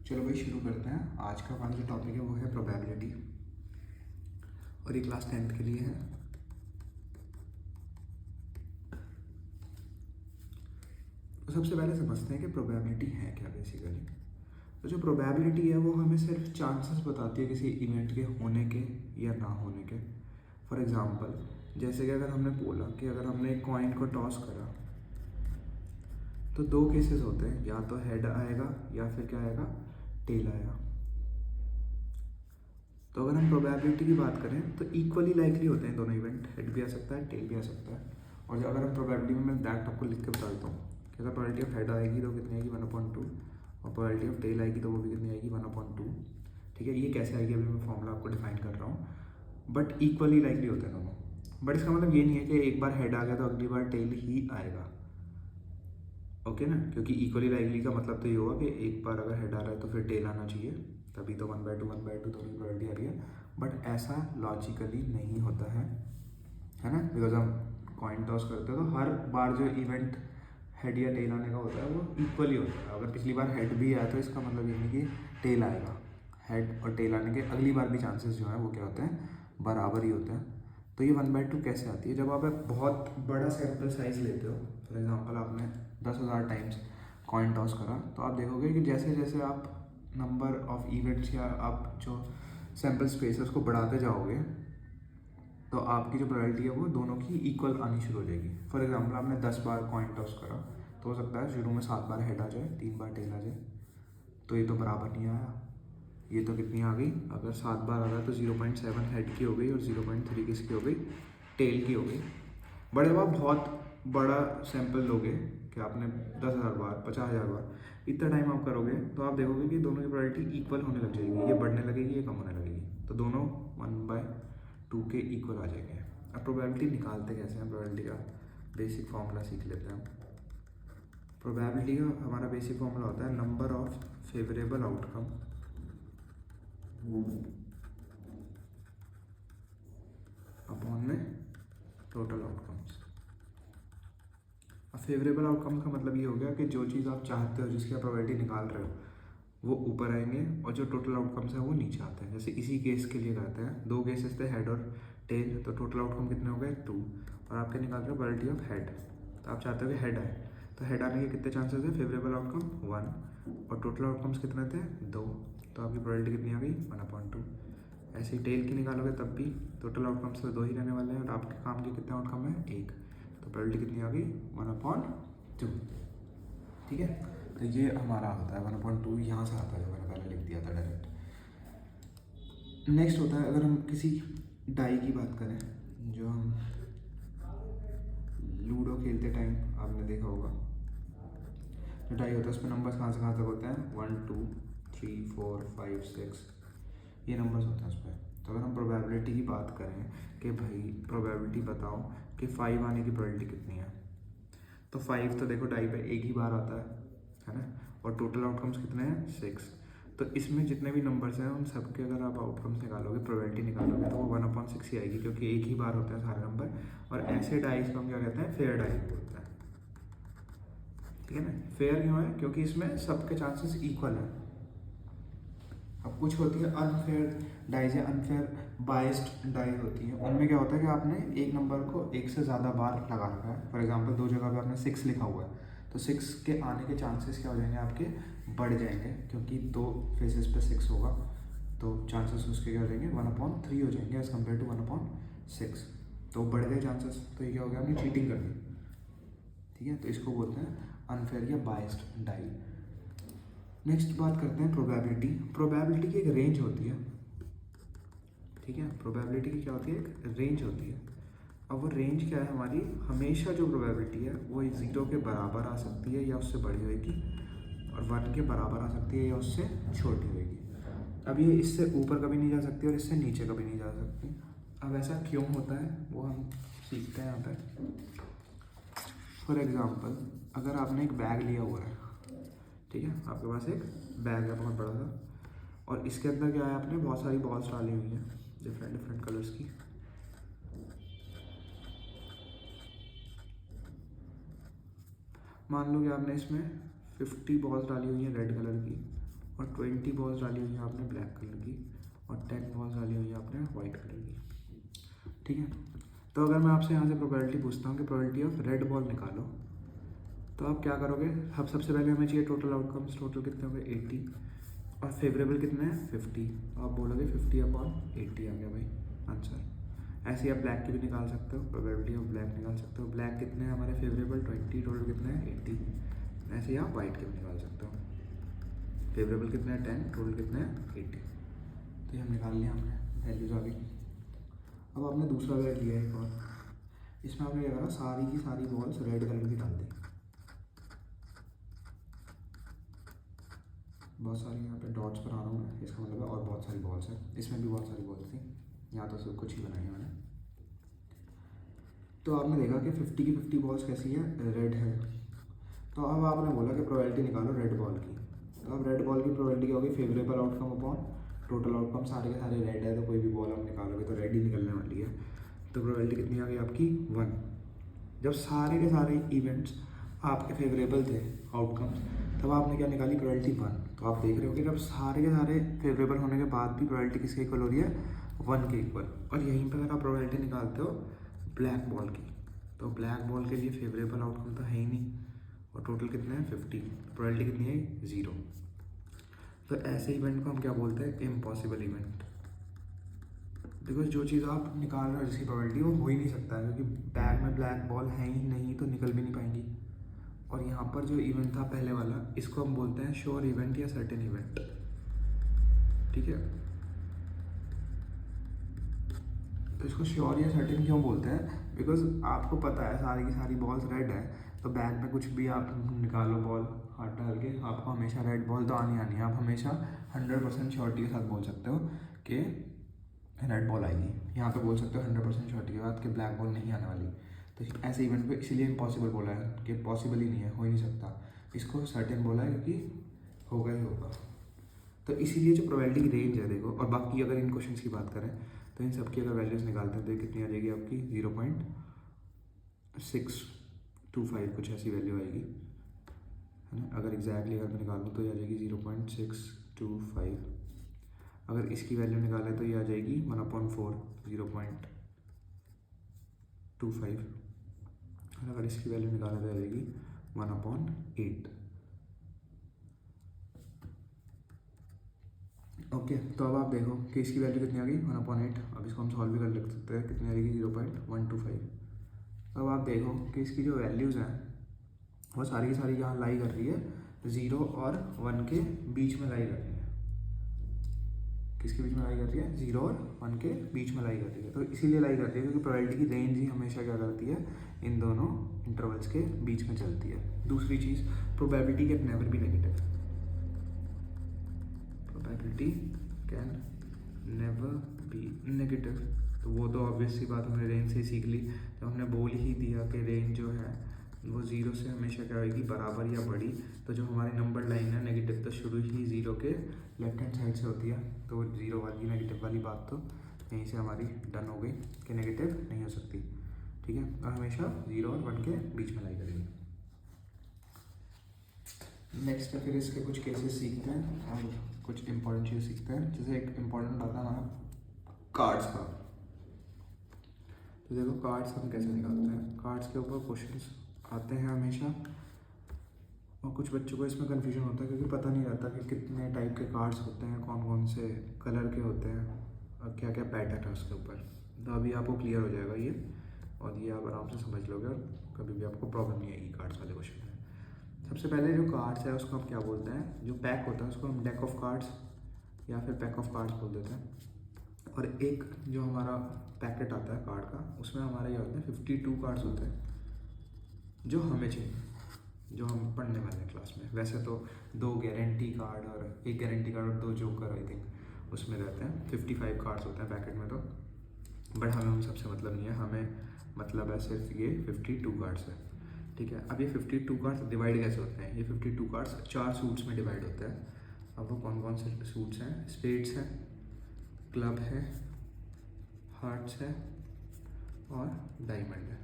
चलो भाई शुरू करते हैं। आज का हमारा जो टॉपिक है वो है प्रोबेबिलिटी और ये क्लास 10th के लिए है। तो सबसे पहले समझते हैं कि प्रोबेबिलिटी है क्या बेसिकली। तो जो प्रोबेबिलिटी है वो हमें सिर्फ चांसेस बताती है किसी इवेंट के होने के या ना होने के। फॉर एग्जांपल जैसे कि अगर हमने बोला कि अगर हमने एक कॉइन को टॉस करा तो दो केसेस होते हैं, या तो हेड आएगा या फिर क्या आएगा, टेल आएगा। तो अगर हम प्रोबेबिलिटी की बात करें तो इक्वली लाइकली होते हैं दोनों इवेंट, हेड भी आ सकता है टेल भी आ सकता है। और अगर हम प्रोबेबिलिटी में, मैं डायरेक्ट आपको लिख के बता देता हूँ कि अगर प्रोबेबिलिटी ऑफ हेड आएगी तो कितनी आएगी 1/2 और प्रोबेबिलिटी ऑफ टेल आएगी तो वो भी कितनी आएगी 1/2। ठीक है, ये कैसे आएगी अभी मैं फॉर्मूला आपको डिफाइन कर रहा हूँ, बट इक्वली लाइकली होते हैं दोनों। बट इसका मतलब ये नहीं है कि एक बार हेड आ गया तो अगली बार टेल ही आएगा, ओके ना, क्योंकि इक्वली लाइकली का मतलब तो ये होगा कि एक बार अगर हेड आ रहा है तो फिर टेल आना चाहिए, तभी तो 1/2 दोनों की प्रोबेबिलिटी आ रही है। बट ऐसा लॉजिकली नहीं होता है ना, बिकॉज हम कॉइन टॉस करते हो तो हर बार जो इवेंट हेड या टेल आने का होता है वो इक्वली होता है। अगर पिछली बार हेड भी आया तो इसका मतलब ये नहीं कि टेल आएगा। हेड और टेल आने के अगली बार भी चांसेस जो है वो क्या होते हैं, बराबर ही होते हैं। तो ये 1/2 कैसे आती है, जब आप एक बहुत बड़ा सैम्पल साइज लेते हो। फॉर एग्जांपल आपने 10,000 टाइम्स कॉइन टॉस करा तो आप देखोगे कि जैसे जैसे आप नंबर ऑफ इवेंट्स या आप जो सैम्पल स्पेस है उसको बढ़ाते जाओगे तो आपकी जो प्रोबेबिलिटी है वो दोनों की इक्वल आनी शुरू हो जाएगी। फॉर एग्जांपल आपने 10 बार कॉइन टॉस करा तो हो सकता है शुरू में 7 बार हेड आ जाए, 3 बार टेल आ जाए, तो ये तो बराबर नहीं आया। ये तो कितनी आ गई, अगर 7 बार आ रहा है तो 0.7 हेड की हो गई और 0.3 किसकी हो गई, टेल की हो गई। बट जब आप बहुत बड़ा सैंपल लोगे कि आपने 10,000 बार 50,000 बार इतना टाइम आप करोगे तो आप देखोगे कि दोनों की प्रोबेबिलिटी इक्वल होने लग जाएगी, ये बढ़ने लगेगी ये कम होने लगेगी, तो दोनों 1/2 के इक्वल आ जाएंगे। अब प्रोबेबिलिटी निकालते कैसे हैं, प्रोबेबिलिटी का बेसिक फॉर्मूला सीख लेते हैं। प्रोबेबिलिटी का हमारा बेसिक फॉर्मूला होता है number of favourable outcome upon में टोटल आउटकम्स। अब फेवरेबल आउटकम का मतलब ये हो गया कि जो चीज़ आप चाहते हो, जिसकी आप प्रोबेबिलिटी निकाल रहे हो, वो ऊपर आएंगे और जो टोटल आउटकम्स है वो नीचे आते हैं। जैसे इसी केस के लिए करते हैं, दो केसेस थे हेड और टेल, तो टोटल आउटकम कितने हो गए 2 और आपके निकाल रहे हो प्रोबेबिलिटी ऑफ हेड। तो आप चाहते हो कि हेड आए, तो हेड आने के कितने चांसेस है, फेवरेबल आउटकम 1 और टोटल आउटकम्स कितने थे 2, तो आपकी प्रोबेबिलिटी कितनी आ गई 1/2। ऐसे ही टेल की निकालोगे तब भी टोटल आउटकम्स तो 2 ही रहने वाले हैं और आपके काम के कितने आउटकम है 1, तो प्रोबेबिलिटी कितनी आ गई 1/2। ठीक है, तो ये हमारा होता है 1/2, यहाँ से आता है जो मैंने पहले लिख दिया था डायरेक्ट। नेक्स्ट होता है अगर हम किसी डाई की बात करें, जो हम लूडो खेलते टाइम आपने देखा होगा, जो डाई होता है उसमें नंबर्स कहाँ से कहाँ तक होते हैं 1 2 3 4 5 6, ये नंबर्स होते हैं उस पर। तो अगर हम प्रोबेबिलिटी की बात करें कि भाई प्रोबेबिलिटी बताओ कि 5 आने की प्रोबेबिलिटी कितनी है, तो 5 तो देखो डाई पे एक ही बार आता है ना, और टोटल आउटकम्स कितने हैं 6। तो इसमें जितने भी नंबर्स हैं उन सबके अगर आप आउटकम्स निकालोगे, प्रोबेबिलिटी निकालोगे, तो वो 1/6 ही आएगी, क्योंकि एक ही बार होते हैं सारे नंबर। और ऐसे डाइस को हम क्या कहते हैं, फेयर डाई बोलते हैं। ठीक है ना, फेयर क्यों है, क्योंकि इसमें सबके चांसेस इक्वल हैं। अब कुछ होती है अनफेयर डाइज या अनफेयर बाइस्ड डाई होती हैं, उनमें क्या होता है कि आपने एक नंबर को एक से ज़्यादा बार लगा रखा है। फॉर एग्जांपल दो जगह पे आपने 6 लिखा हुआ है, तो 6 के आने के चांसेस क्या हो जाएंगे, आपके बढ़ जाएंगे, क्योंकि 2 फेसेस पे 6 होगा, तो चांसेस उसके क्या हो जाएंगे 1/3 हो जाएंगे एज़ कम्पेयर टू 1/6। तो बढ़ गए चांसेस, तो ये क्या हो गया, आपने चीटिंग कर दी। ठीक है, तो इसको बोलते हैं अनफेयर या बाइस्ड डाई। नेक्स्ट बात करते हैं प्रोबेबिलिटी। प्रोबेबिलिटी की एक रेंज होती है। ठीक है, प्रोबेबिलिटी की क्या होती है, एक रेंज होती है। अब वो रेंज क्या है हमारी, हमेशा जो प्रोबेबिलिटी है वो 0 के बराबर आ सकती है या उससे बड़ी होगी, और 1 के बराबर आ सकती है या उससे छोटी होगी। अब ये इससे ऊपर कभी नहीं जा सकती और इससे नीचे कभी नहीं जा सकती। अब ऐसा क्यों होता है वो हम सीखते हैं यहाँ पे। फॉर एग्जाम्पल अगर आपने एक बैग लिया हुआ है, ठीक है, आपके पास एक बैग है बहुत बड़ा सा, और इसके अंदर क्या है, आपने बहुत सारी बॉल्स डाली हुई हैं डिफरेंट डिफरेंट कलर्स की। मान लो कि आपने इसमें 50 बॉल्स डाली हुई हैं रेड कलर की और 20 बॉल्स डाली हुई है आपने ब्लैक कलर की और 10 बॉल्स डाली हुई है आपने वाइट कलर की, ठीक है। तो अगर मैं आपसे यहाँ से प्रोबेबिलिटी पूछता हूँ कि प्रोबेबिलिटी ऑफ रेड बॉल निकालो, तो आप क्या करोगे? अब सबसे पहले हमें चाहिए टोटल आउटकम्स, टोटल कितने हो गए 80 और फेवरेबल कितने हैं 50, आप बोलोगे 50/80 आ गया भाई आंसर। ऐसे ही आप ब्लैक की भी निकाल सकते हो, प्रोबेबिलिटी ऑफ ब्लैक निकाल सकते हो। ब्लैक कितने हैं हमारे फेवरेबल 20, टोटल कितने हैं 80। ऐसे ही आप वाइट के भी निकाल सकते हो, फेवरेबल कितने हैं 10, टोटल कितने हैं 80। तो ये हम निकाल लिया, हमने वैल्यूज आ गई। अब आपने दूसरा वेट लिया एक और, इसमें आपने क्या करा, सारी की सारी बॉल्स रेड कलर की डाल दी, बहुत सारी यहाँ पे डॉट्स बना रहा हूँ मैं, इसका मतलब है और बहुत सारी बॉल्स हैं। इसमें भी बहुत सारी बॉल्स थी, यहाँ तो सिर्फ कुछ ही बनाई है मैंने। तो आपने देखा कि 50 की 50 बॉल्स कैसी है, रेड है। तो अब आपने बोला कि प्रोबेबिलिटी निकालो रेड बॉल की। तो अब रेड बॉल की प्रोबेबिलिटी क्या होगी, favourable outcome upon total outcome, सारे के सारे रेड है तो कोई भी बॉल आप निकालोगे तो रेड ही निकलने वाली है। तो प्रोबेबिलिटी कितनी आ गई आपकी 1। जब सारे के सारे इवेंट्स आपके फेवरेबल थे आउटकम्स, तब आपने क्या निकाली, प्रोबेबिलिटी 1। तो आप देख रहे हो कि जब सारे के सारे फेवरेबल होने के बाद भी प्रोबेबिलिटी किसके इक्वल हो रही है, 1 के इक्वल। और यहीं पर अगर आप प्रोबेबिलिटी निकालते हो ब्लैक बॉल की, तो ब्लैक बॉल के लिए फेवरेबल आउटकम तो है ही नहीं, और टोटल कितने हैं 50, प्रोबेबिलिटी कितनी है 0। तो ऐसे इवेंट को हम क्या बोलते हैं, इम्पॉसिबल इवेंट। बिकॉज जो चीज़ आप निकाल रहे हो जिसकी प्रोबेबिलिटी वो हो ही नहीं सकता है, क्योंकि बैग में ब्लैक बॉल है ही नहीं तो निकल भी नहीं पाएंगी। और यहाँ पर जो इवेंट था पहले वाला, इसको हम बोलते हैं श्योर इवेंट या सर्टेन इवेंट, ठीक है। तो इसको श्योर या सर्टेन क्यों बोलते हैं, बिकॉज आपको पता है सारी की सारी बॉल्स रेड है, तो बैग में कुछ भी आप निकालो बॉल हाथ डाल के, आपको हमेशा रेड बॉल तो आनी आनी है। आप हमेशा 100% श्योरिटी के साथ बोल सकते हो कि रेड बॉल आएगी, यहाँ पे बोल सकते हो 100% श्योरिटी के बाद कि ब्लैक बॉल नहीं आने वाली। तो ऐसे इवेंट को इसीलिए इम्पॉसिबल बोला है कि पॉसिबल ही नहीं है, हो ही नहीं सकता। इसको सर्टेन बोला है क्योंकि होगा ही होगा। तो इसीलिए जो प्रोबेबिलिटी की रेंज है देखो, और बाकी अगर इन क्वेश्चंस की बात करें तो इन सब की अगर वैल्यूज निकालते हैं तो कितनी आ जाएगी आपकी 0.625 कुछ ऐसी वैल्यू आएगी, है ना। अगर एग्जैक्टली अगर मैं निकालूँ तो ये आ जाएगी 0.625। अगर इसकी वैल्यू निकालें तो ये आ जाएगी 1/4 0.25। और अगर इसकी वैल्यू निकालें तो आ जाएगी 1/8। ओके, तो अब आप देखो कि इसकी वैल्यू कितनी आ गई 1/8। अब इसको हम सॉल्व भी कर सकते हैं, कितनी आ जाएगी 0.125। अब आप देखो कि इसकी जो वैल्यूज़ हैं वो सारी की सारी यहाँ लाई कर रही है 0 और 1 के बीच में लाई कर रही है। किसके बीच में लाई कर रही है, 0 और 1 के बीच में लाई कर रही है। तो इसीलिए लाई कर रही है क्योंकि प्रोबेबिलिटी की रेंज ही हमेशा क्या करती है, इन दोनों इंटरवल्स के बीच में चलती है। दूसरी चीज़, probability can never be negative, probability can never be negative. तो वो तो ऑब्वियस सी बात हमने रेंज से ही सीख ली, जब हमने बोल ही दिया कि रेंज जो है वो 0 से हमेशा क्या होगी, बराबर या बड़ी। तो जो हमारी नंबर लाइन है नेगेटिव तो शुरू ही 0 के लेफ्ट हैंड साइड से होती है, तो 0 वाली नेगेटिव वाली बात तो यहीं से हमारी डन हो गई कि नेगेटिव नहीं हो सकती, ठीक है। और हमेशा 0 और 1 के बीच में लाई करेगी। नेक्स्ट है फिर इसके कुछ केसेस सीखते हैं और कुछ इंपॉर्टेंट चीज़ सीखते हैं। जैसे एक इम्पॉर्टेंट आता है हमारा कार्ड्स का। तो देखो कार्ड्स हम कैसे निकालते हैं, कार्ड्स के ऊपर क्वेश्चंस आते हैं हमेशा, और कुछ बच्चों को इसमें कन्फ्यूजन होता है क्योंकि पता नहीं रहता कि कितने टाइप के कार्ड्स होते हैं, कौन कौन से कलर के होते हैं और क्या क्या पैटर्न है उसके ऊपर। तो अभी आपको क्लियर हो जाएगा ये, और ये आप आराम से समझ लोगे और कभी भी आपको प्रॉब्लम नहीं आएगी कार्ड्स वाले क्वेश्चन में। सबसे पहले जो कार्ड्स है उसको हम क्या बोलते हैं, जो पैक होता है उसको हम डेक ऑफ कार्ड्स या फिर पैक ऑफ कार्ड्स बोल देते हैं। और एक जो हमारा पैकेट आता है कार्ड का, उसमें हमारे ये होते हैं 52 कार्ड्स होते हैं जो हमें चाहिए, जो हम पढ़ने वाले हैं क्लास में। वैसे तो 2 गारंटी कार्ड और 1 गारंटी कार्ड और 2 जोकर आई थिंक उसमें रहते हैं, 55 कार्ड्स होते हैं पैकेट में। तो बट हमें उन सबसे मतलब नहीं है, हमें मतलब है सिर्फ ये 52 कार्ड्स है, ठीक है। अब ये 52 कार्ड्स डिवाइड कैसे होते हैं, ये 52 कार्ड्स 4 सूट्स में डिवाइड होते हैं। अब वो कौन कौन से सूट्स हैं, स्पेड्स है, क्लब है, हार्ट्स है और डायमंड है,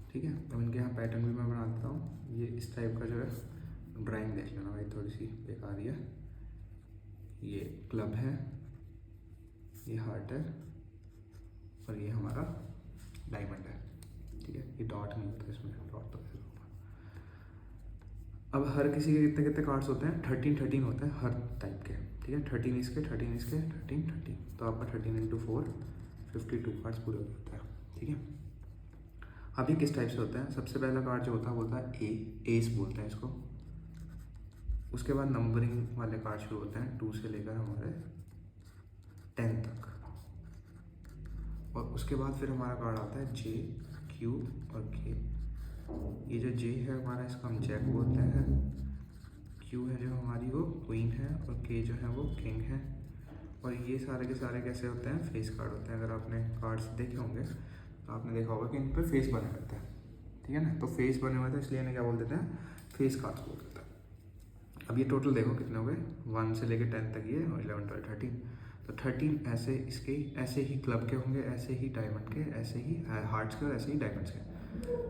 ठीक है। अब इनके यहाँ पैटर्न भी मैं बना देता हूँ। ये इस टाइप का जो है ड्राइंग देख लेना भाई, थोड़ी सी बेकार ही है, ये क्लब है, ये हार्ट है और ये हमारा डायमंड है। ठीक है, ये डॉट नहीं होता इसमें, डॉट तो फिर होगा। अब हर किसी के कितने कितने कार्ड्स होते हैं? 13 होते हैं हर टाइप के। ठीक है, 13 इसके, 13 इसके, 13, तो आपका 13 × 4 52 कार्ड्स पूरे होते हैं। ठीक है, अब ये किस टाइप से होता है? सबसे पहला कार्ड जो होता है वो होता है एस बोलते हैं इसको। उसके बाद नंबरिंग वाले कार्ड शुरू होते हैं 2 से लेकर हमारे 10 तक, और उसके बाद फिर हमारा कार्ड आता है जे, क्यू और के। ये जो जे है हमारा, इसका हम जैक बोलते हैं। क्यू है जो हमारी, वो क्वीन है, और के जो है वो किंग है। और ये सारे के सारे कैसे होते हैं? फेस कार्ड होते हैं। अगर आपने कार्ड्स देखे होंगे तो आपने देखा होगा कि इन पर फेस बने रहते हैं। ठीक है ना, तो फेस बने हुए थे इसलिए इन्हें क्या बोल देते हैं? फेस कार्ड्स बोल देते हैं। अब ये टोटल देखो कितने हो गए, 1 से लेकर 10 तक ये, और 11, 12, 13। तो 13 ऐसे इसके ऐसे ही क्लब के होंगे, ऐसे ही डायमंड के, ऐसे ही हार्ट्स के और ऐसे ही डायमंड्स के।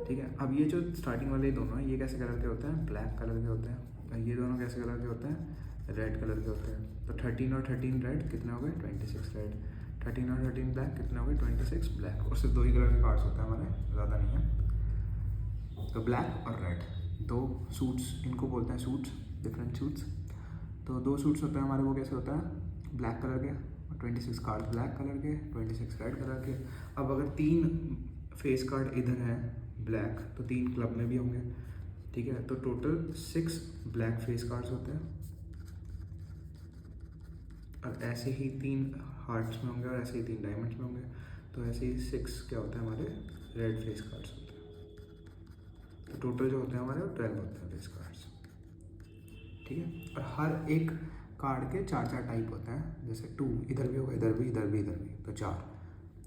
ठीक है, अब ये जो स्टार्टिंग वाले दोनों हैं ये कैसे कलर के होते हैं? ब्लैक कलर के होते हैं। और ये दोनों कैसे कलर के होते हैं? रेड कलर के होते हैं। तो 13 और 13 रेड कितने हो गए? 26 रेड। 13 और 13 ब्लैक कितने हो गए? 26 ब्लैक। और सिर्फ 2 ही कलर के कार्ड्स होते हैं हमारे, ज़्यादा नहीं है। तो ब्लैक और रेड, 2 सूट्स, इनको बोलते हैं सूट्स, डिफरेंट सूट्स। तो 2 सूट्स होते हैं हमारे, वो कैसे होता है? ब्लैक कलर के, 26 कार्ड ब्लैक कलर के, 26 रेड कलर के। अब अगर 3 फेस कार्ड इधर हैं ब्लैक, तो 3 क्लब में भी होंगे। ठीक है, तो टोटल 6 ब्लैक फेस कार्ड्स होते हैं, और ऐसे ही 3 हार्ट्स में होंगे और ऐसे ही 3 डायमंड्स में होंगे। तो ऐसे ही 6 क्या होता है हमारे? रेड फेस कार्ड्स होते हैं। तो टोटल जो होते हैं हमारे वो 12 होते हैं फेस कार्ड्स। ठीक है, और हर एक कार्ड के 4 टाइप होते हैं। जैसे 2 इधर भी होगा, इधर भी, इधर भी, इधर भी, तो 4।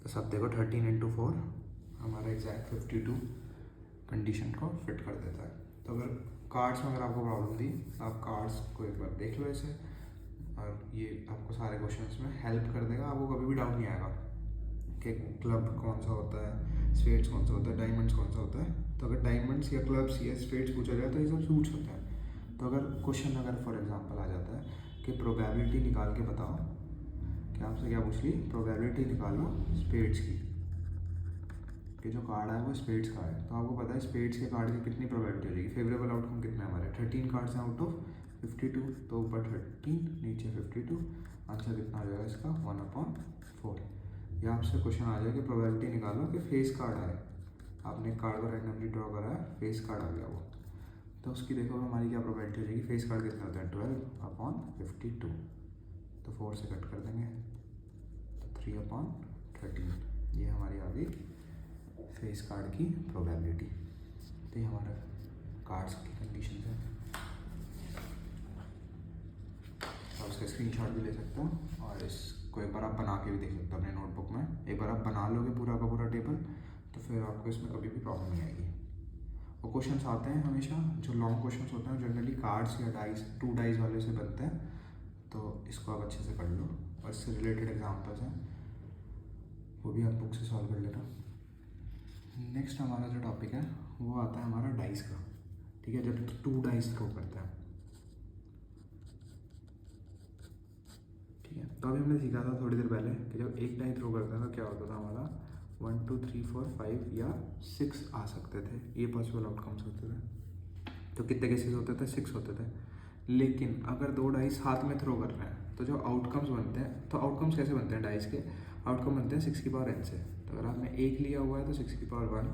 तो सब देखो 13 × 4 हमारा एग्जैक्ट 52 कंडीशन को फिट कर देता है। तो अगर कार्ड्स में अगर आपको प्रॉब्लम थी तो आप कार्ड्स को एक बार देख लो ऐसे, और ये आपको सारे क्वेश्चंस में हेल्प कर देगा। आपको कभी भी डाउट नहीं आएगा कि क्लब कौन सा होता है, स्पेड्स कौन सा होता है, डायमंड्स कौन सा होता है। तो अगर डायमंड्स या क्लब्स या स्पेड्स पूछा जाए तो ये सब सूट्स होते हैं। तो अगर क्वेश्चन अगर फॉर एग्जांपल आ जाता है कि प्रोबेबिलिटी निकाल के बताओ, कि आपसे क्या पूछ ली? प्रोबेबिलिटी निकालो स्पेड्स की, कि जो कार्ड है वो स्पेड्स का है। तो आपको पता है स्पेड्स के कार्ड की कितनी प्रोबेबिलिटी हो जाएगी? फेवरेबल आउटकम कितना है हमारे? 13 कार्ड्स हैं आउट ऑफ 52, तो ऊपर 13 नीचे 52। आंसर कितना आ जाएगा इसका? 1/4। या आपसे क्वेश्चन आ जाए कि प्रोबेबिलिटी निकालो कि फेस कार्ड आए, आपने कार्ड को रैंडमली ड्रॉ करा है, फेस कार्ड आ गया वो, तो उसकी देखो हमारी क्या प्रोबेबिलिटी हो जाएगी? फेस कार्ड कितने होते हैं? 12/52। तो 4 से कट कर देंगे, तो 3/13। ये हमारी आ गई फेस कार्ड की प्रोबेबिलिटी। तो ये हमारा कार्ड्स की कंडीशन है। और उसका स्क्रीनशॉट भी ले सकते हो, और इसको एक बार आप बना के भी देख सकते हो अपने नोटबुक में। एक बार आप बना लोगे पूरा का पूरा टेबल, तो फिर आपको इसमें कभी भी प्रॉब्लम नहीं आएगी। और क्वेश्चंस आते हैं हमेशा, जो लॉन्ग क्वेश्चंस होते हैं जनरली कार्ड्स या डाइस, 2 डाइस वाले से बनते हैं। तो इसको आप अच्छे से कर लो, और इससे रिलेटेड एग्जाम्पल्स हैं वो भी आप बुक से सॉल्व कर लेना। नेक्स्ट हमारा जो टॉपिक है वो आता है हमारा डाइस का। ठीक है, जब 2 डाइस थ्रो करते हैं। ठीक है, तो अभी हमने सीखा था थोड़ी देर पहले कि जब एक डाई थ्रो करते हैं तो क्या होता था हमारा? 1 2 3 4 5 या 6 आ सकते थे, ये पॉसिबल आउटकम्स होते थे। तो कितने केसेस होते थे? 6 होते थे। लेकिन अगर 2 डाइस हाथ में थ्रो कर रहे हैं तो जो आउटकम्स बनते हैं, तो आउटकम्स कैसे बनते हैं डाइस के? आउटकम बनते हैं 6 की पावर n से। तो अगर आपने 1 लिया हुआ है तो 6 की पावर 1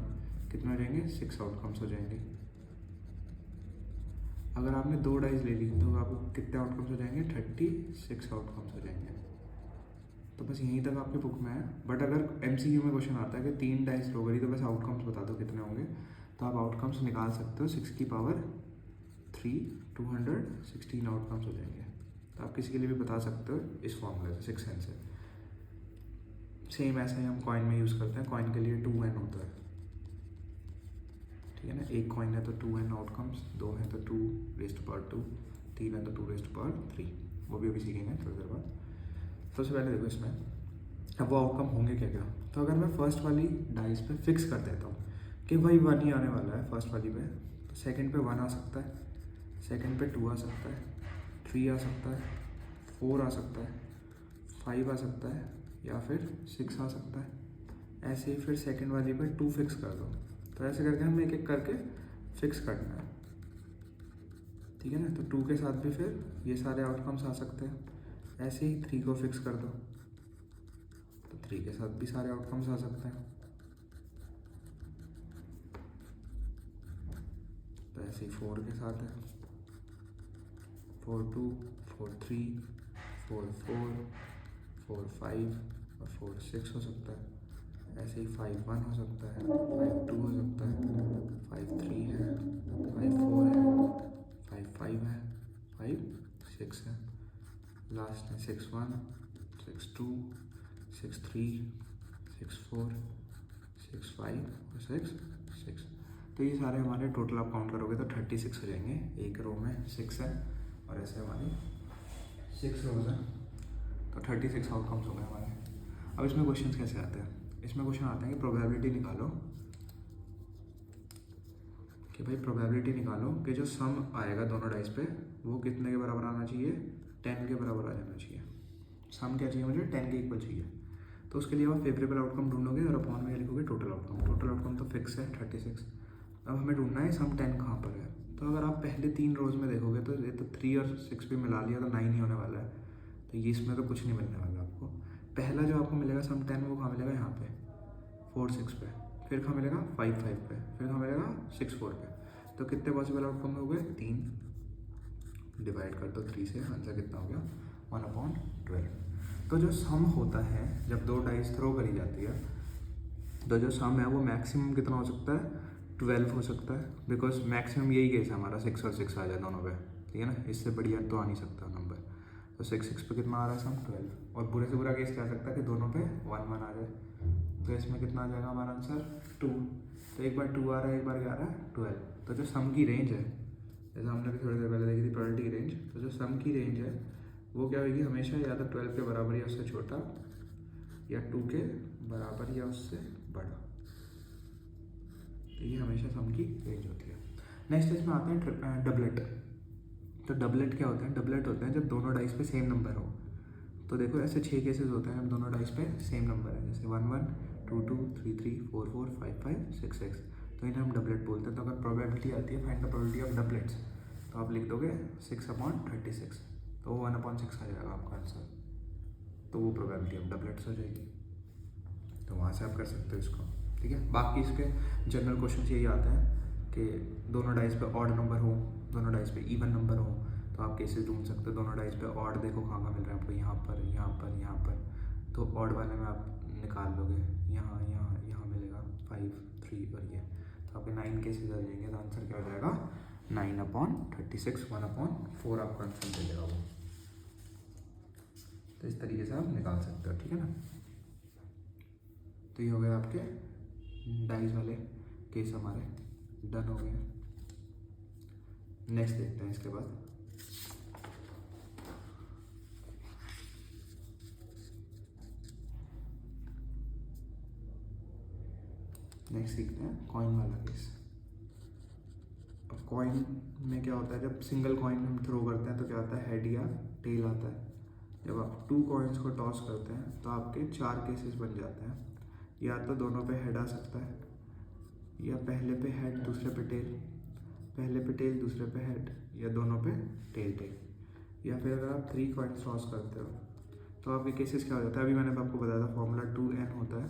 कितने हो जाएंगे? 6 आउटकम्स हो जाएंगे। अगर आपने 2 डाइस ले ली तो आपको कितने आउटकम्स हो जाएंगे? 36 आउटकम्स हो जाएंगे। तो बस यहीं तक आपके बुक में है। बट अगर MCQ में क्वेश्चन आता है कि 3 डाइस थ्रो करी तो बस आउटकम्स बता दो कितने होंगे, तो आप आउटकम्स निकाल सकते हो। 6 की पावर 3 216 आउटकम्स हो जाएंगे। तो आप किसी के लिए भी बता सकते हो इस फॉर्मूले से, 6n से। सेम ऐसा ही हम कॉइन में यूज़ करते हैं। कॉइन के लिए 2n होता है। ठीक है ना, एक कॉइन है तो 2n आउटकम्स, 2 है तो 2⁻², 3 है तो 2⁻3। वो भी अभी सीखेंगे थोड़ी देर बाद। सबसे पहले देखो इसमें अब वो आउटकम होंगे क्या क्या। तो अगर मैं फर्स्ट वाली डाइस पे फिक्स कर देता हूँ कि भाई 1 ही आने वाला है फर्स्ट वाली पे, तो सेकंड पे 1 आ सकता है, सेकंड पे 2 आ सकता है, 3 आ सकता है, 4 आ सकता है, 5 आ सकता है, या फिर 6 आ सकता है। ऐसे ही फिर सेकंड वाली पे 2 फिक्स कर दो। तो ऐसे करके हम एक एक करके फिक्स करना है, ठीक है ना। तो 2 के साथ भी फिर ये सारे आउटकम्स आ सकते हैं। ऐसे ही 3 को फिक्स कर दो, तो 3 के साथ भी सारे आउटकम्स आ सकते हैं। तो ऐसे ही 4 के साथ है, 4 2, 4 3, 4 4, 4 5 और 4 6 हो सकता है। ऐसे ही 5 1 हो सकता है, 5 2 हो सकता है, 5 3 है, 5 4 है, 5 5 है, 5 6 है। लास्ट में 6 1, 6 2, 6 3, 6 4, 6 5 और 6 6। तो ये सारे हमारे टोटल आप काउंट करोगे तो 36 हो जाएंगे। एक रो में 6 है और ऐसे हमारी 6 रोज हैं, तो 36 आउटकम्स हो गए हमारे। अब इसमें क्वेश्चंस कैसे आते हैं? इसमें क्वेश्चन आते हैं कि प्रोबेबिलिटी निकालो, कि भाई प्रोबेबिलिटी निकालो कि जो सम आएगा दोनों डाइस पे वो कितने के बराबर आना चाहिए, 10 के बराबर आ जाना चाहिए। सम क्या चाहिए मुझे, 10 के इक्वल चाहिए। तो उसके लिए आप फेवरेबल आउटकम ढूंढोगे और अपॉन में लिखोगे टोटल आउटकम। टोटल आउटकम तो फिक्स है 36। अब हमें ढूंढना है सम 10 कहाँ पर है। तो अगर आप पहले 3 रोज में देखोगे तो ये तो 3 और 6 भी मिला लिया तो 9 ही होने वाला है। तो ये इसमें तो कुछ नहीं मिलने वाला आपको। पहला जो आपको मिलेगा सम 10 वो कहाँ मिलेगा, यहाँ पे 4 6 पे, फिर कहाँ मिलेगा 5 5 पे, फिर कहाँ मिलेगा 6 4 पे। तो कितने पॉसिबल आउटकम हो गए, 3। डिवाइड कर दो 3 से, आंसर कितना हो गया 1/12। तो जो सम होता है जब 2 डाइस थ्रो करी जाती है तो जो सम है वो मैक्सिमम कितना हो सकता है, 12 हो सकता है। बिकॉज मैक्सिमम यही केस है हमारा, 6 और 6 आ जाए दोनों पे, ठीक है ना। इससे बढ़िया तो आ नहीं सकता नंबर। तो 6 6 पे कितना आ रहा है सम 12। और बुरे से बुरा केस क्या आ सकता है कि दोनों पे 1 1 आ जाए। तो इसमें कितना आ जाएगा हमारा आंसर 2। तो एक बार 2 आ रहा है, एक बार क्या आ रहा है 12। तो जो सम की रेंज है, जैसे हमने भी थोड़ी देर पहले देखी थी प्रोबेबिलिटी की रेंज, तो जो सम की रेंज है वो क्या होगी, हमेशा या तो 12 के बराबर या उससे छोटा, या 2 के बराबर या उससे बड़ा। तो ये हमेशा सम की रेंज होती है। नेक्स्ट इसमें आते हैं डबलेट। तो डबलेट क्या होते हैं, डबलेट होते हैं जब दोनों डाइस पे सेम नंबर हो। तो देखो ऐसे 6 केसेस होते हैं जब दोनों डाइस पे सेम नंबर है, जैसे 1 1, 2 2, 3 3, 4 4, 5 5, 6 6। तो इन्हें हम डबलेट बोलते हैं। तो अगर प्रोबेबिलिटी आती है find the probability of doublets, तो आप लिख दोगे 6/36, तो वो 1/6 आ जाएगा आपका आंसर। तो वो प्रोबेबिलिटी ऑफ डबलेट्स हो जाएगी। तो वहाँ से आप कर सकते हो इसको, ठीक है। बाकी इसके जनरल क्वेश्चन यही आते हैं कि दोनों डाइस पे ऑड नंबर हो, दोनों डाइस पे इवन नंबर हो, तो आप केसेस ढूंढ सकते हो। दोनों डाइस पे ऑड देखो कहाँ कहाँ मिल रहा है आपको, यहाँ पर यहाँ पर यहाँ पर। तो ऑड वाले में आप निकाल लोगे, यहाँ यहाँ यहाँ मिलेगा 5 3 और ये, तो आपके 9 केसेस आ जाएंगे। तो आंसर क्या हो जाएगा 9/36, 1/4 आपका आंसर मिलेगा वो। तो इस तरीके से आप निकाल सकते हो, ठीक है ना। तो ये हो गए आपके डाइस वाले केस हमारे डन हो गए। नेक्स्ट देखते हैं इसके बाद। नेक्स्ट सीखते हैं कॉइन वाला केस। अब कॉइन में क्या होता है, जब सिंगल कॉइन हम थ्रो करते हैं तो क्या आता है, हेड या टेल आता है। जब आप 2 कॉइन्स को टॉस करते हैं तो आपके 4 केसेस बन जाते हैं। या तो दोनों पे हेड आ सकता है, या पहले पे हेड दूसरे पे टेल, पहले पे टेल दूसरे पे हेड, या दोनों पे टेल टेल। या फिर अगर आप 3 कॉइन्स टॉस करते हो तो आपके केसेस क्या हो जाता है, अभी मैंने आपको बताया था फॉर्मूला 2n होता है।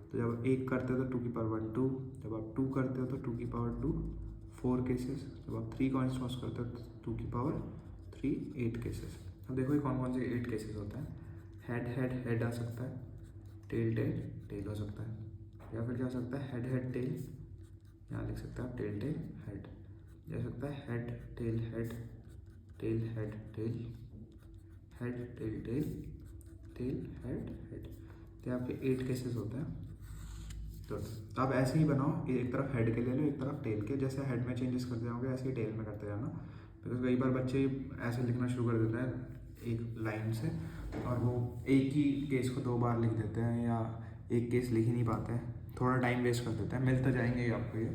तो जब 1 करते हो तो 2 की पावर 1 2, जब आप 2 करते हो तो 2 की पावर 2 4 केसेस, जब आप 3 कॉइन्स टॉस करते हो तो 2 की पावर 3 8 केसेस। अब देखो ये कौन कौन से 8 केसेस होते हैं। हेड हेड हेड आ सकता है, टेल टेल टेल हो सकता है, या फिर क्या हो सकता है हेड हेड टेल, यहाँ लिख सकते हैं आप टेल टेल हेड, जा सकता है head tail head, tail head tail, head tail tail, tail head head. तो आपके 8 केसेस होते हैं। तो आप ऐसे ही बनाओ, एक तरफ हेड के ले लो, एक तरफ टेल के। जैसे हेड में चेंजेस करते जाओगे ऐसे ही टेल में करते जाना। बिकॉज कई बार बच्चे ऐसे लिखना शुरू कर देते हैं एक लाइन से, और वो एक ही केस को 2 बार लिख देते हैं, या एक केस लिख ही नहीं पाते हैं, थोड़ा टाइम वेस्ट कर देते हैं। मिल तो जाएंगे ही आपको ये,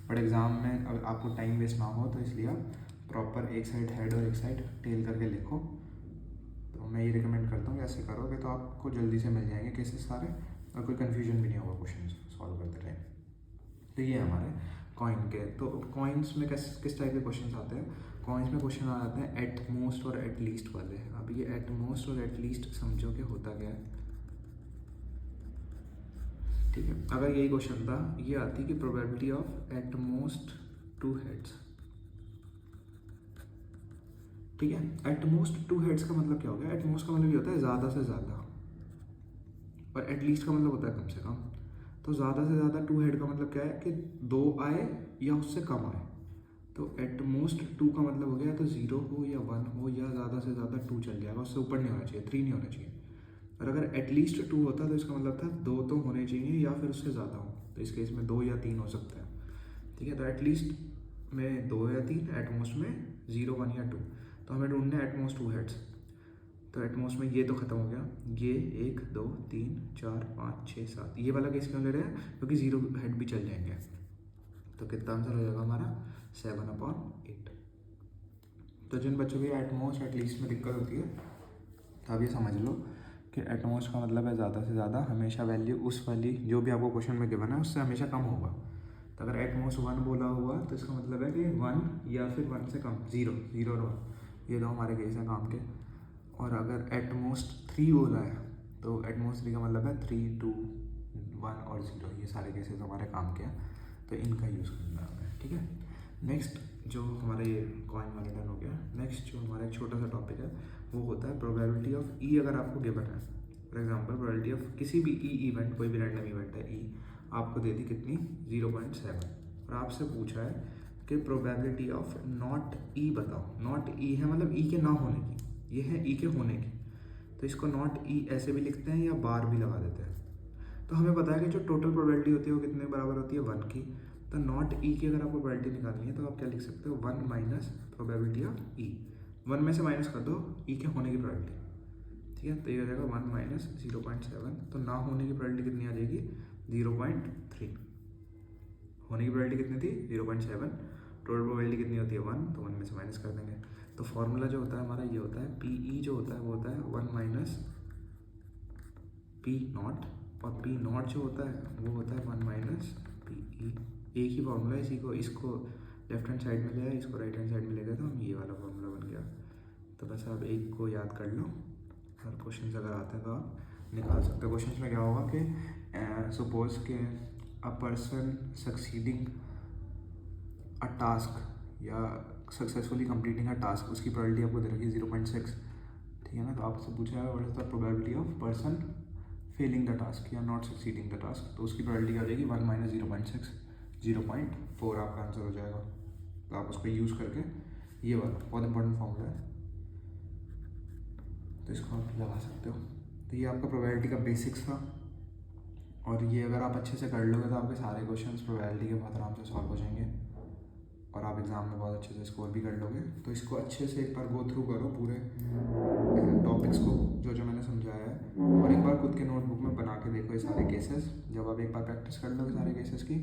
बट एग्ज़ाम में अगर आपको टाइम वेस्ट ना हो तो इसलिए आप प्रॉपर एक साइड हेड और एक साइड टेल करके लिखो। तो मैं मैं ये रिकमेंड करता हूँ कि ऐसे करोगे तो आपको जल्दी से मिल जाएंगे केसेस सारे और कोई कन्फ्यूजन भी नहीं होगा क्वेश्चन सॉल्व करते टाइम। तो ये हमारे कॉइन के। तो कॉइन्स में किस टाइप के क्वेश्चन आते हैं? कॉइन्स में क्वेश्चन आ जाते हैं एट मोस्ट और एट लीस्ट वाले। अब ये एट मोस्ट और एट लीस्ट समझो कि होता क्या है, ठीक है। अगर यही क्वेश्चन था, ये आती कि probability of at most 2 heads, ठीक है। एट मोस्ट 2 हेड्स का मतलब क्या हो गया? एट मोस्ट का मतलब ये होता है ज़्यादा से ज़्यादा, और एट लीस्ट का मतलब होता है कम से कम। तो ज़्यादा से ज़्यादा 2 हेड का मतलब क्या है कि 2 आए या उससे कम आए। तो एट मोस्ट 2 का मतलब हो गया तो 0 हो या 1 हो या ज़्यादा से ज़्यादा 2 चल जाएगा, उससे ऊपर नहीं होना चाहिए, 3 नहीं होना चाहिए। और अगर एटलीस्ट 2 होता तो इसका मतलब था 2 तो होने चाहिए या फिर उससे ज़्यादा हो। तो इस केस में 2 या 3 हो सकता है, ठीक है। तो एटलीस्ट में 2 या 3, एटमोस्ट में 0, 1 या 2। तो हमें ढूंढना है एटमोस्ट 2 हेड्स। तो एटमोस्ट में ये तो खत्म हो गया, ये 1 2 3 4 5 6 7, ये वाला केस क्यों ले रहे हैं? क्योंकि 0 हेड भी चल जाएंगे। तो कितना आंसर हो जाएगा हमारा? 7/8। तो जिन बच्चों की एटमोस्ट एटलीस्ट में दिक्कत होती है, तो अब ये समझ लो कि एटमोस्ट का मतलब है ज़्यादा से ज़्यादा, हमेशा वैल्यू उस वाली जो भी आपको क्वेश्चन में गिवन है उससे हमेशा कम होगा। तो अगर एटमोस्ट 1 बोला हुआ तो इसका मतलब है कि 1 या फिर 1 से कम, 0 0 और 1, ये दो हमारे केस हैं काम के। और अगर एटमोस्ट 3 बोला है तो एटमोस्ट 3 का मतलब है 3 2 1 और 0, ये सारे केसेस हमारे काम के हैं। तो इनका यूज़ करना है हमें, ठीक है। नेक्स्ट जो हमारे ये कॉइन वाला डन हो गया, नेक्स्ट जो हमारा एक छोटा सा टॉपिक है वो होता है प्रोबेबिलिटी ऑफ ई। अगर आपको गिवन है फॉर एग्जांपल प्रोबेबिलिटी ऑफ किसी भी ई इवेंट, कोई भी रैंडम इवेंट है, ई आपको दे दी कितनी? 0.7, और आपसे पूछा है कि प्रोबेबिलिटी ऑफ नॉट ई बताओ। नॉट ई है मतलब ई के ना होने की, ये है ई के होने की। तो इसको नॉट ई ऐसे भी लिखते हैं या बार भी लगा देते हैं। तो हमें पता है कि जो टोटल प्रोबेबिलिटी होती है वो कितने बराबर होती है? 1 की। तो नॉट ई की अगर आपको प्रोबेबिलिटी निकालनी है तो आप क्या लिख सकते हो? 1 माइनस प्रोबेबिलिटी ऑफ ई। 1 में से माइनस कर दो ई के होने की प्रोबेबिलिटी, ठीक है। तो ये हो जाएगा 1 माइनस 0.7। तो ना होने की प्रोबेबिलिटी कितनी आ जाएगी? 0.3। होने की प्रोबेबिलिटी कितनी थी? 0.7। टोटल प्रोबेबिलिटी कितनी होती है? 1। तो 1 में से माइनस कर देंगे। तो फॉर्मूला जो होता है हमारा ये होता है, पी ई जो होता है वो होता है 1 माइनस पी नॉट, और पी नॉट जो होता है वो होता है 1 माइनस पी ई। एक ही फॉर्मूला है, इसी को इसको लेफ्ट हैंड साइड में ले आया, इसको राइट हैंड साइड में ले गया, तो हम ये वाला फॉर्मूला बन गया। तो बस आप एक को याद कर लो और क्वेश्चन अगर आते हैं तो आप निकाल सकते हो। क्वेश्चन में क्या होगा कि सपोज के a person succeeding a task या सक्सेसफुली कंप्लीटिंग अ टास्क, उसकी प्रोबेबिलिटी आपको दे रखी है 0.6, ठीक है ना। तो आपसे पूछा है what is the probability of person failing the task या नॉट सक्सीडिंग द टास्क। तो उसकी प्रोबेबिलिटी आ जाएगी 1 माइनस 0.6, 0.4 आपका आंसर हो जाएगा। तो आप उसको यूज़ करके, ये वाला बहुत इंपॉर्टेंट फॉर्मूला है, तो इसको आप लगा सकते हो। तो ये आपका प्रोबेबिलिटी का बेसिक्स था, और ये अगर आप अच्छे से कर लोगे तो आपके सारे क्वेश्चंस प्रोबेबिलिटी के बहुत आराम से सॉल्व हो जाएंगे और आप एग्ज़ाम में बहुत अच्छे से स्कोर भी कर लोगे। तो इसको अच्छे से एक बार गो थ्रू करो पूरे टॉपिक्स को जो जो मैंने समझाया है, और एक बार खुद के नोटबुक में बना के देखो ये सारे केसेस। जब आप एक बार प्रैक्टिस कर लोगे सारे केसेस की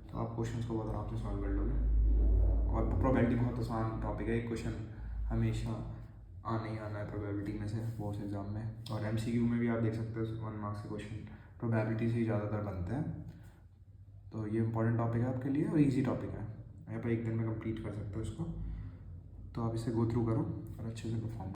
तो आप क्वेश्चंस को बहुत आराम से सॉल्व कर लोगे। और प्रोबेबिलिटी बहुत आसान टॉपिक है, एक क्वेश्चन हमेशा आने ही आना है प्रोबेबिलिटी में से बोर्ड्स एग्जाम में, और एमसीक्यू में भी आप देख सकते हो 1 मार्क्स के क्वेश्चन प्रोबेबिलिटी से ही ज़्यादातर बनते हैं। तो ये इंपॉर्टेंट टॉपिक है आपके लिए और ईजी टॉपिक है, आप एक दिन में कंप्लीट कर सकते हो इसको। तो आप इसे गो थ्रू करो और अच्छे से परफॉर्म